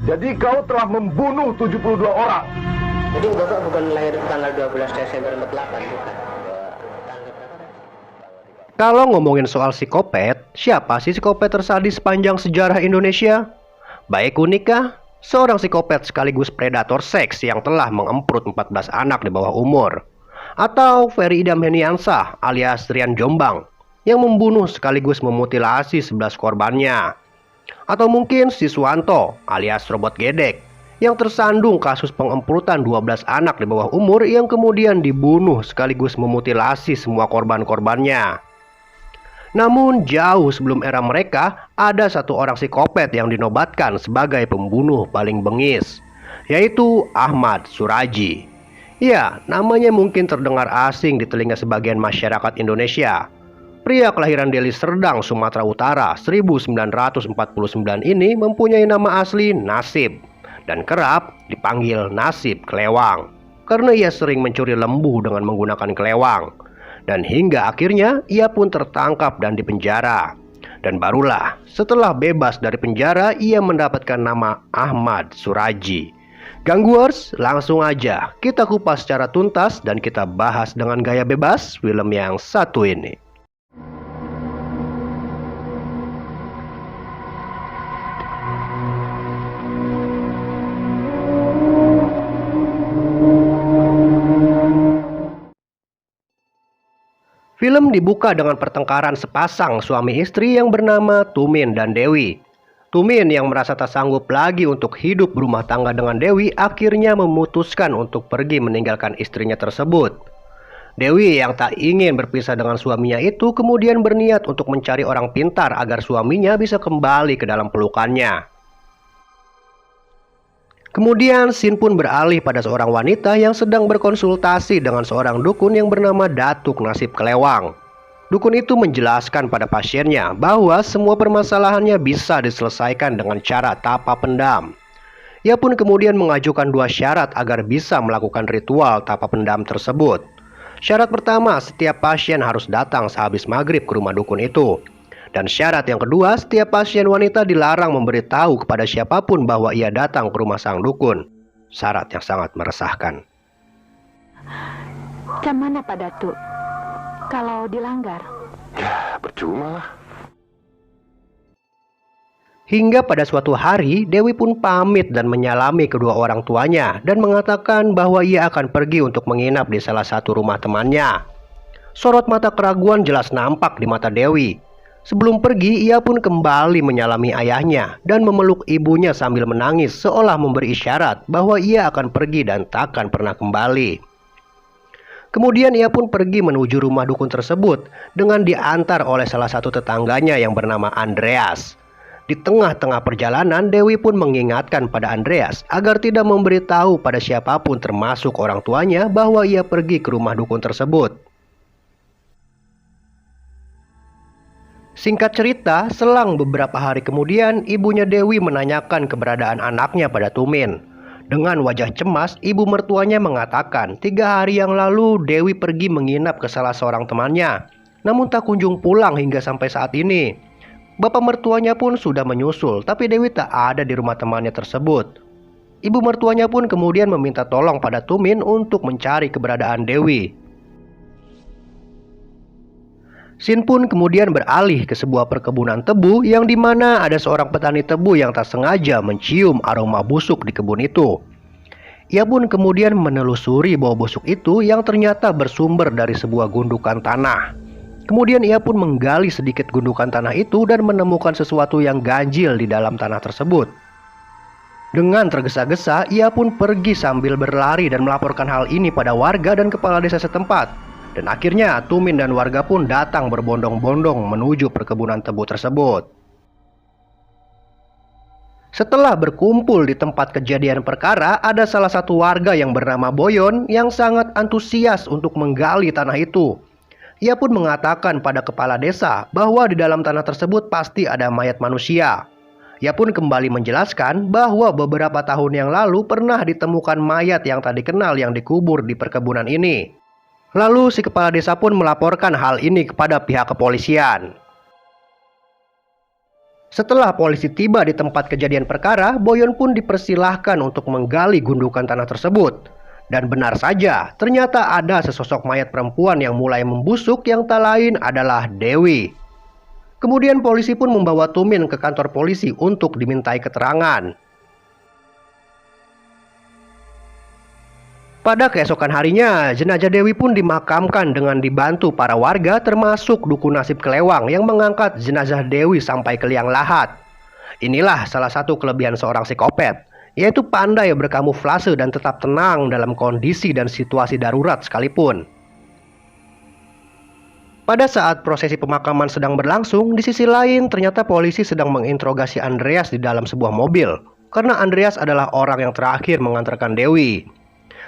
Jadi kau telah membunuh 72 orang. Jadi Bapak bukan lahir tanggal 12 Desember 48, bukan? Tanggal berapa? Kalau ngomongin soal psikopat, siapa sih psikopat tersadis sepanjang sejarah Indonesia? Baik unikah? Seorang psikopat sekaligus predator seks yang telah mengemprut 14 anak di bawah umur. Atau Ferry Idam Heniansah alias Rian Jombang yang membunuh sekaligus memutilasi 11 korbannya. Atau mungkin Siswanto alias Robot Gedek yang tersandung kasus pengemprutan 12 anak di bawah umur yang kemudian dibunuh sekaligus memutilasi semua korban-korbannya. Namun jauh sebelum era mereka, ada satu orang psikopat yang dinobatkan sebagai pembunuh paling bengis, yaitu Ahmad Suraji. Ya, namanya mungkin terdengar asing di telinga sebagian masyarakat Indonesia. Pria kelahiran Deli Serdang, Sumatera Utara 1949 ini mempunyai nama asli Nasib dan kerap dipanggil Nasib Kelewang karena ia sering mencuri lembu dengan menggunakan kelewang. Dan hingga akhirnya ia pun tertangkap dan dipenjara. Dan barulah setelah bebas dari penjara ia mendapatkan nama Ahmad Suraji. Gangguers, langsung aja kita kupas secara tuntas dan kita bahas dengan gaya bebas film yang satu ini. Film dibuka dengan pertengkaran sepasang suami istri yang bernama Tumin dan Dewi. Tumin yang merasa tak sanggup lagi untuk hidup berumah tangga dengan Dewi akhirnya memutuskan untuk pergi meninggalkan istrinya tersebut. Dewi yang tak ingin berpisah dengan suaminya itu kemudian berniat untuk mencari orang pintar agar suaminya bisa kembali ke dalam pelukannya. Kemudian scene pun beralih pada seorang wanita yang sedang berkonsultasi dengan seorang dukun yang bernama Datuk Nasib Kelewang. Dukun itu menjelaskan pada pasiennya bahwa semua permasalahannya bisa diselesaikan dengan cara tapa pendam. Ia pun kemudian mengajukan 2 syarat agar bisa melakukan ritual tapa pendam tersebut. Syarat pertama, setiap pasien harus datang sehabis maghrib ke rumah dukun itu. Dan syarat yang kedua, setiap pasien wanita dilarang memberitahu kepada siapapun bahwa ia datang ke rumah sang dukun. Syarat yang sangat meresahkan. Macam mana Pak Datuk? Kalau dilanggar? Ya, percuma lah. Hingga pada suatu hari, Dewi pun pamit dan menyalami kedua orang tuanya dan mengatakan bahwa ia akan pergi untuk menginap di salah satu rumah temannya. Sorot mata keraguan jelas nampak di mata Dewi. Sebelum pergi, ia pun kembali menyalami ayahnya dan memeluk ibunya sambil menangis seolah memberi isyarat bahwa ia akan pergi dan takkan pernah kembali. Kemudian ia pun pergi menuju rumah dukun tersebut dengan diantar oleh salah satu tetangganya yang bernama Andreas. Di tengah-tengah perjalanan, Dewi pun mengingatkan pada Andreas agar tidak memberitahu pada siapapun termasuk orang tuanya bahwa ia pergi ke rumah dukun tersebut. Singkat cerita, selang beberapa hari kemudian, ibunya Dewi menanyakan keberadaan anaknya pada Tumin. Dengan wajah cemas, ibu mertuanya mengatakan 3 hari yang lalu Dewi pergi menginap ke salah seorang temannya, namun tak kunjung pulang hingga sampai saat ini. Bapak mertuanya pun sudah menyusul, tapi Dewi tak ada di rumah temannya tersebut. Ibu mertuanya pun kemudian meminta tolong pada Tumin untuk mencari keberadaan Dewi. Scene pun kemudian beralih ke sebuah perkebunan tebu yang dimana ada seorang petani tebu yang tak sengaja mencium aroma busuk di kebun itu. Ia pun kemudian menelusuri bau busuk itu yang ternyata bersumber dari sebuah gundukan tanah. Kemudian ia pun menggali sedikit gundukan tanah itu dan menemukan sesuatu yang ganjil di dalam tanah tersebut. Dengan tergesa-gesa, ia pun pergi sambil berlari dan melaporkan hal ini pada warga dan kepala desa setempat. Dan akhirnya Tumin dan warga pun datang berbondong-bondong menuju perkebunan tebu tersebut. Setelah berkumpul di tempat kejadian perkara, ada salah satu warga yang bernama Boyon yang sangat antusias untuk menggali tanah itu. Ia pun mengatakan pada kepala desa bahwa di dalam tanah tersebut pasti ada mayat manusia. Ia pun kembali menjelaskan bahwa beberapa tahun yang lalu pernah ditemukan mayat yang tak dikenal yang dikubur di perkebunan ini. Lalu si kepala desa pun melaporkan hal ini kepada pihak kepolisian. Setelah polisi tiba di tempat kejadian perkara, Boyon pun dipersilahkan untuk menggali gundukan tanah tersebut. Dan benar saja, ternyata ada sesosok mayat perempuan yang mulai membusuk yang tak lain adalah Dewi. Kemudian polisi pun membawa Tumin ke kantor polisi untuk dimintai keterangan. Pada keesokan harinya, jenazah Dewi pun dimakamkan dengan dibantu para warga termasuk dukun nasib Kelewang yang mengangkat jenazah Dewi sampai ke liang lahat. Inilah salah satu kelebihan seorang psikopat, yaitu pandai berkamuflase dan tetap tenang dalam kondisi dan situasi darurat sekalipun. Pada saat prosesi pemakaman sedang berlangsung, di sisi lain ternyata polisi sedang menginterogasi Andreas di dalam sebuah mobil, karena Andreas adalah orang yang terakhir mengantarkan Dewi.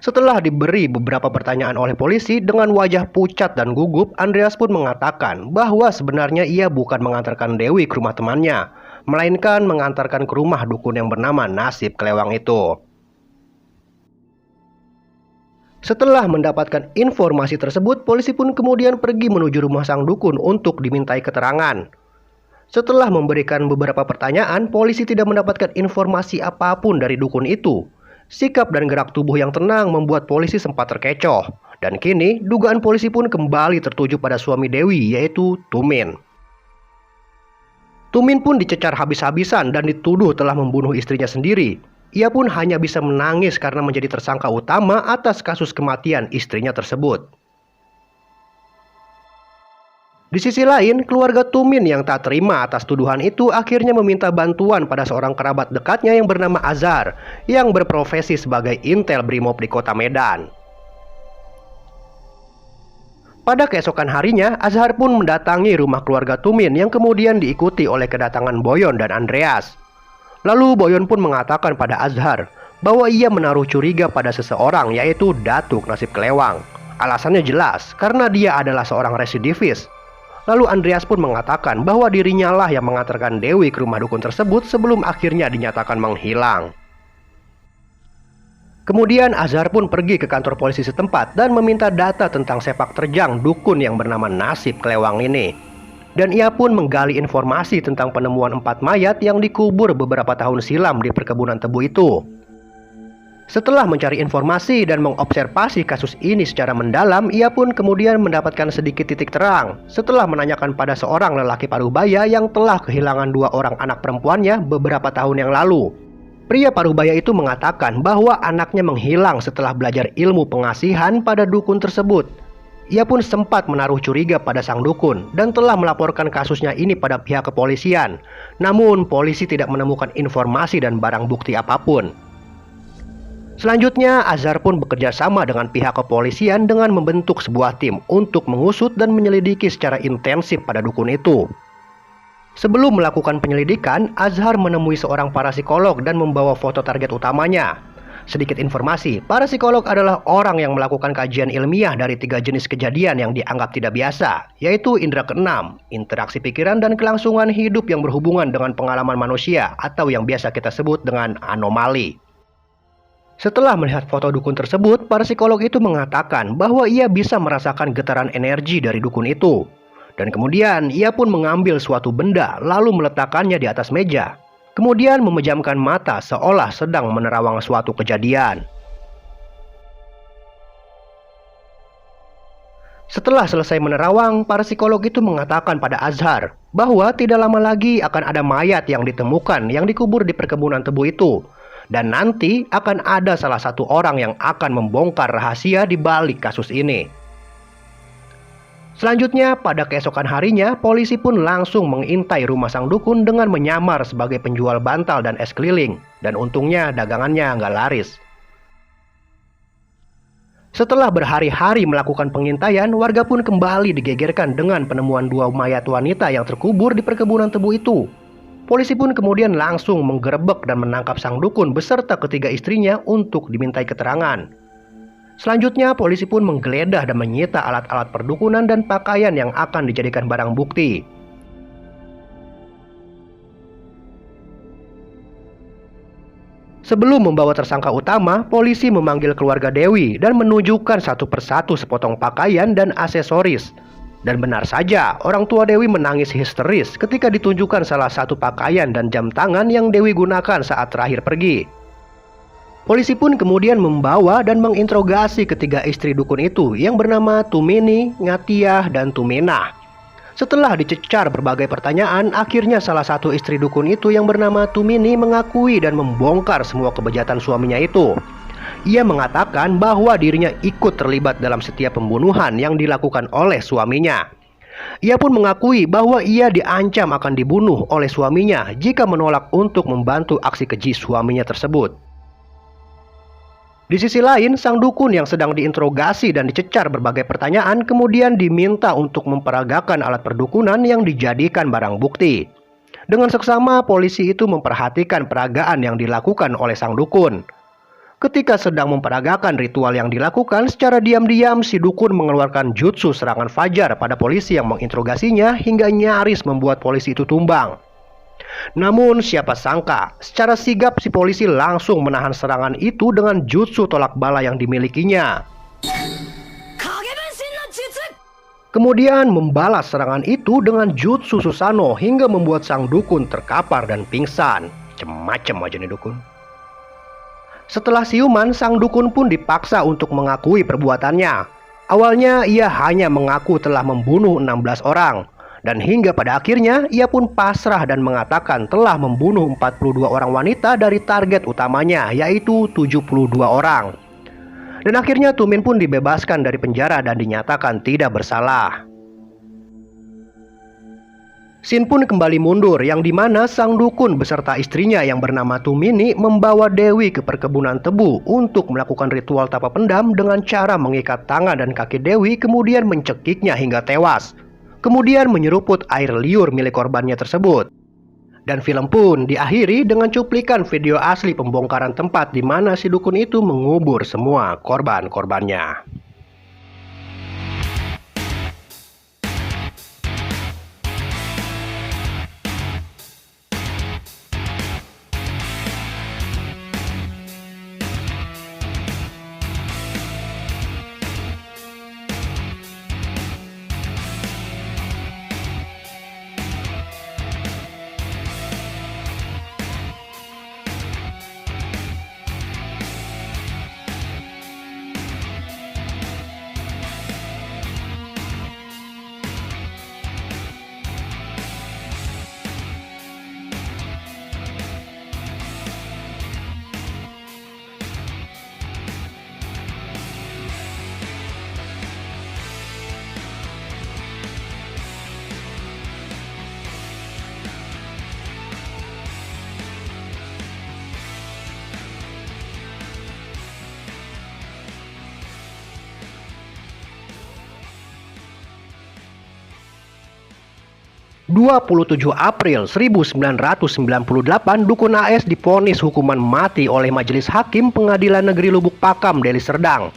Setelah diberi beberapa pertanyaan oleh polisi dengan wajah pucat dan gugup, Andreas pun mengatakan bahwa sebenarnya ia bukan mengantarkan Dewi ke rumah temannya, melainkan mengantarkan ke rumah dukun yang bernama Nasib Kelewang itu. Setelah mendapatkan informasi tersebut, polisi pun kemudian pergi menuju rumah sang dukun untuk dimintai keterangan. Setelah memberikan beberapa pertanyaan, polisi tidak mendapatkan informasi apapun dari dukun itu. Sikap dan gerak tubuh yang tenang membuat polisi sempat terkecoh. Dan kini, dugaan polisi pun kembali tertuju pada suami Dewi, yaitu Tumin. Tumin pun dicecar habis-habisan dan dituduh telah membunuh istrinya sendiri. Ia pun hanya bisa menangis karena menjadi tersangka utama atas kasus kematian istrinya tersebut. Di sisi lain, keluarga Tumin yang tak terima atas tuduhan itu akhirnya meminta bantuan pada seorang kerabat dekatnya yang bernama Azhar, yang berprofesi sebagai intel Brimob di kota Medan. Pada keesokan harinya, Azhar pun mendatangi rumah keluarga Tumin yang kemudian diikuti oleh kedatangan Boyon dan Andreas. Lalu Boyon pun mengatakan pada Azhar bahwa ia menaruh curiga pada seseorang, yaitu Datuk Nasib Kelewang. Alasannya jelas, karena dia adalah seorang residivis. Lalu Andreas pun mengatakan bahwa dirinya lah yang mengantarkan Dewi ke rumah dukun tersebut sebelum akhirnya dinyatakan menghilang. Kemudian Azhar pun pergi ke kantor polisi setempat dan meminta data tentang sepak terjang dukun yang bernama Nasib Kelewang ini. Dan ia pun menggali informasi tentang penemuan 4 mayat yang dikubur beberapa tahun silam di perkebunan tebu itu. Setelah mencari informasi dan mengobservasi kasus ini secara mendalam, ia pun kemudian mendapatkan sedikit titik terang setelah menanyakan pada seorang lelaki parubaya yang telah kehilangan 2 orang anak perempuannya beberapa tahun yang lalu. Pria parubaya itu mengatakan bahwa anaknya menghilang setelah belajar ilmu pengasihan pada dukun tersebut. Ia pun sempat menaruh curiga pada sang dukun dan telah melaporkan kasusnya ini pada pihak kepolisian. Namun polisi tidak menemukan informasi dan barang bukti apapun. Selanjutnya, Azhar pun bekerja sama dengan pihak kepolisian dengan membentuk sebuah tim untuk mengusut dan menyelidiki secara intensif pada dukun itu. Sebelum melakukan penyelidikan, Azhar menemui seorang parapsikolog dan membawa foto target utamanya. Sedikit informasi, parapsikolog adalah orang yang melakukan kajian ilmiah dari 3 jenis kejadian yang dianggap tidak biasa, yaitu indera keenam, interaksi pikiran, dan kelangsungan hidup yang berhubungan dengan pengalaman manusia atau yang biasa kita sebut dengan anomali. Setelah melihat foto dukun tersebut, para psikolog itu mengatakan bahwa ia bisa merasakan getaran energi dari dukun itu. Dan kemudian ia pun mengambil suatu benda lalu meletakkannya di atas meja. Kemudian memejamkan mata seolah sedang menerawang suatu kejadian. Setelah selesai menerawang, para psikolog itu mengatakan pada Azhar bahwa tidak lama lagi akan ada mayat yang ditemukan yang dikubur di perkebunan tebu itu. Dan nanti akan ada salah satu orang yang akan membongkar rahasia di balik kasus ini. Selanjutnya, pada keesokan harinya, polisi pun langsung mengintai rumah sang dukun dengan menyamar sebagai penjual bantal dan es keliling. Dan untungnya dagangannya nggak laris. Setelah berhari-hari melakukan pengintaian, warga pun kembali digegerkan dengan penemuan 2 mayat wanita yang terkubur di perkebunan tebu itu. Polisi pun kemudian langsung menggerebek dan menangkap sang dukun beserta ketiga istrinya untuk dimintai keterangan. Selanjutnya, polisi pun menggeledah dan menyita alat-alat perdukunan dan pakaian yang akan dijadikan barang bukti. Sebelum membawa tersangka utama, polisi memanggil keluarga Dewi dan menunjukkan satu persatu sepotong pakaian dan aksesoris. Dan benar saja, orang tua Dewi menangis histeris ketika ditunjukkan salah satu pakaian dan jam tangan yang Dewi gunakan saat terakhir pergi. Polisi pun kemudian membawa dan menginterogasi ketiga istri dukun itu yang bernama Tumini, Ngatiah, dan Tuminah. Setelah dicecar berbagai pertanyaan, akhirnya salah satu istri dukun itu yang bernama Tumini mengakui dan membongkar semua kebejatan suaminya itu. Ia mengatakan bahwa dirinya ikut terlibat dalam setiap pembunuhan yang dilakukan oleh suaminya. Ia pun mengakui bahwa ia diancam akan dibunuh oleh suaminya jika menolak untuk membantu aksi keji suaminya tersebut. Di sisi lain, sang dukun yang sedang diinterogasi dan dicecar berbagai pertanyaan kemudian diminta untuk memperagakan alat perdukunan yang dijadikan barang bukti. Dengan seksama, polisi itu memperhatikan peragaan yang dilakukan oleh sang dukun. Ketika sedang memperagakan ritual yang dilakukan, secara diam-diam si dukun mengeluarkan jutsu serangan fajar pada polisi yang menginterogasinya hingga nyaris membuat polisi itu tumbang. Namun siapa sangka, secara sigap si polisi langsung menahan serangan itu dengan jutsu tolak bala yang dimilikinya. Kemudian membalas serangan itu dengan jutsu Susano hingga membuat sang dukun terkapar dan pingsan. Macem-macem aja nih dukun. Setelah siuman, sang dukun pun dipaksa untuk mengakui perbuatannya. Awalnya ia hanya mengaku telah membunuh 16 orang. Dan hingga pada akhirnya ia pun pasrah dan mengatakan telah membunuh 42 orang wanita dari target utamanya, yaitu 72 orang. Dan akhirnya Tumin pun dibebaskan dari penjara dan dinyatakan tidak bersalah. Scene pun kembali mundur yang dimana sang dukun beserta istrinya yang bernama Tumini membawa Dewi ke perkebunan tebu untuk melakukan ritual tapa pendam dengan cara mengikat tangan dan kaki Dewi kemudian mencekiknya hingga tewas. Kemudian menyeruput air liur milik korbannya tersebut. Dan film pun diakhiri dengan cuplikan video asli pembongkaran tempat di mana si dukun itu mengubur semua korban-korbannya. 27 April 1998, Dukun AS divonis hukuman mati oleh Majelis Hakim Pengadilan Negeri Lubuk Pakam, Deli Serdang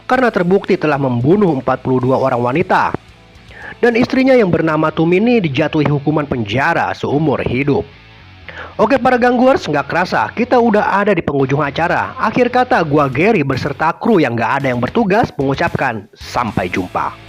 karena terbukti telah membunuh 42 orang wanita. Dan istrinya yang bernama Tumini dijatuhi hukuman penjara seumur hidup. Oke para gangguers, nggak kerasa kita udah ada di penghujung acara. Akhir kata, gua Gary berserta kru yang nggak ada yang bertugas mengucapkan sampai jumpa.